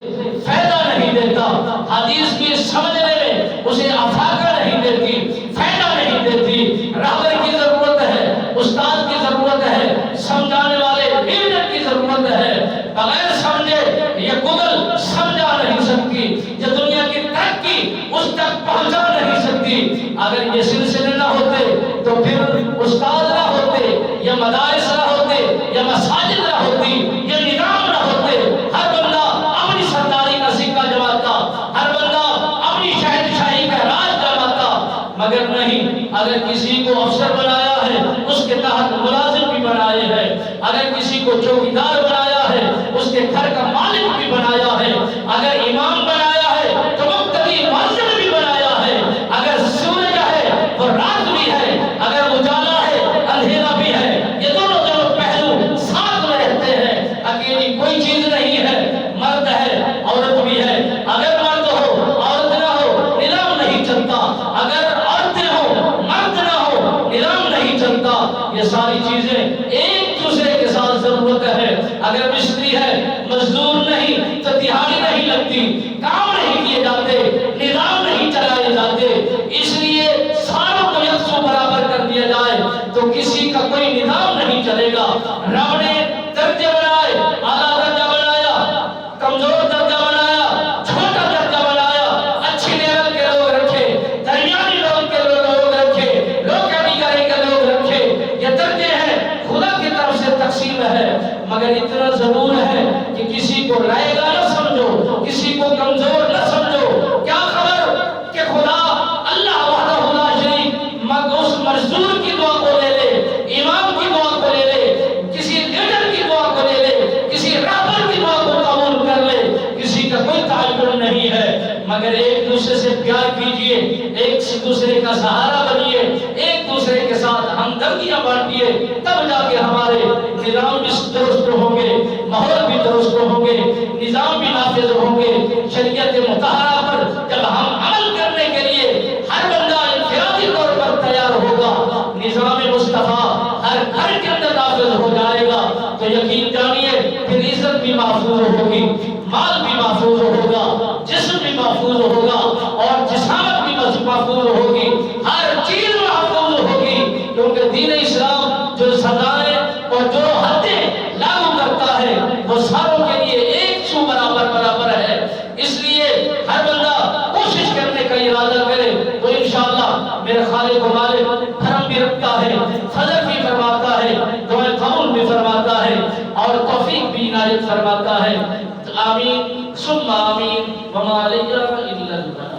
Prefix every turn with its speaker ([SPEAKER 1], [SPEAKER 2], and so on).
[SPEAKER 1] فائدہ نہیں دیتا، حدیث کی سمجھنے میں اسے افاقہ نہیں دیتی، فائدہ نہیں دیتی۔ رہبر کی ضرورت ہے، استاد کی ضرورت ہے، سمجھانے والے لیڈر کی ضرورت ہے۔ بغیر سمجھے یہ گوگل سمجھا نہیں سکتی، یہ دنیا کی ترقی اس تک پہنچا نہیں سکتی۔ اگر یہ سلسلے نہ ہوتے تو پھر استاد نہ ہوتے، یا مدارس نہ ہوتے، یا مساجد نہ ہوتی، یہ نظام نہ ہوتے۔ ہر بندہ اپنی سرداری کا سکہ جماتا، ہر بندہ اپنی شہنشاہی کا راج جماتا، مگر نہیں۔ اگر کسی کو افسر بنایا ہے اس کے تحت ملازم بھی بنائے ہیں، اگر کسی کو چوکیدار بنایا ہے اس کے گھر کا مالک بھی بنایا ہے، اگر امام بنایا ہے تو مقتدی مؤذن بھی بنایا ہے، اگر سورج ہے وہ رات بھی ہے، اگر اجالا ہے اندھیرا بھی ہے، یہ دونوں پہلو ساتھ میں رہتے ہیں۔ اکیلی کوئی چیز نہیں ہے، مرد ہے عورت بھی ہے، اگر مرد ہو عورت نہ ہو نظام نہیں چلتا، اگر عورتیں ہو مرد نہ ہو نظام نہیں چلتا۔ یہ ساری چیزیں ایک دوسرے کے ساتھ ضرورت ہے۔ اگر مستری ہے مزدور نہیں تو دیہاڑی نہیں لگتی، کام نہیں کیے جاتے، نظام نہیں چلائے جاتے۔ اس لیے ساروں کو یکسو برابر کر دیا جائے تو کسی کا کوئی نظام نہیں چلے گا۔ رب نے درجے بنائے، اعلیٰ درجہ بنایا، کمزور درجہ بنایا، چھوٹا درجہ بنایا، اچھی لیول کے لوگ رکھے، درمیانی لوگ کے لوگ رکھے، لو کیٹیگری کے لوگ رکھے۔ یہ درجے ہیں، خدا کی طرف سے تقسیم ہے، مگر اتنا ضرور ہے کہ کسی کو رائے گا نہ سمجھو، کسی کو کمزور نہ سمجھو۔ کیا خبر کہ خدا اللہ وحدہ لا شریک اس مزدور کی دعا کو لے لے، امام کی دعا کو لے لے، کسی لیڈر کی دعا کو لے لے، کسی رہبر کی دعا کو قبول کر لے، کسی کا کوئی تعلق نہیں ہے، مگر ایک دوسرے سے پیار کیجئے، ایک دوسرے کا سہارا بنیے، ایک دوسرے کے ساتھ ہمدردیاں بانٹیے، تب جا کے ہمارے نظام بھی درست ہوں گے، ماحول بھی درست ہوں گے، نظام بھی نافذ ہوں گے۔ شریعت مطہرہ پر جب ہم عمل کرنے کے لیے ہر بندہ انفرادی طور پر تیار ہوگا، نظام مصطفیٰ ہر گھر کے اندر نافذ ہو جائے گا، تو یقین جانیے پھر عزت بھی محفوظ ہوگی، مال بھی محفوظ ہوگا، جسم بھی محفوظ ہوگا، اور جسامت بھی محفوظ ہوگی، ہر چیز محفوظ ہوگی، کیونکہ دین اسلام جو سزائیں اور جو حدیں لاگو کرتا ہے وہ ساروں کے لیے ایک سو برابر ہے۔ اس لیے ہر بندہ کوشش کرنے کا ارادہ کرے تو انشاءاللہ میرے خالق و مالک کرم بھی رکھتا ہے، فضل بھی فرماتا ہے، دعائیں قبول بھی فرماتا ہے، اور توفیق بھی عنایت فرماتا ہے۔ آمین ثم آمین وما علینا الا البلاغ۔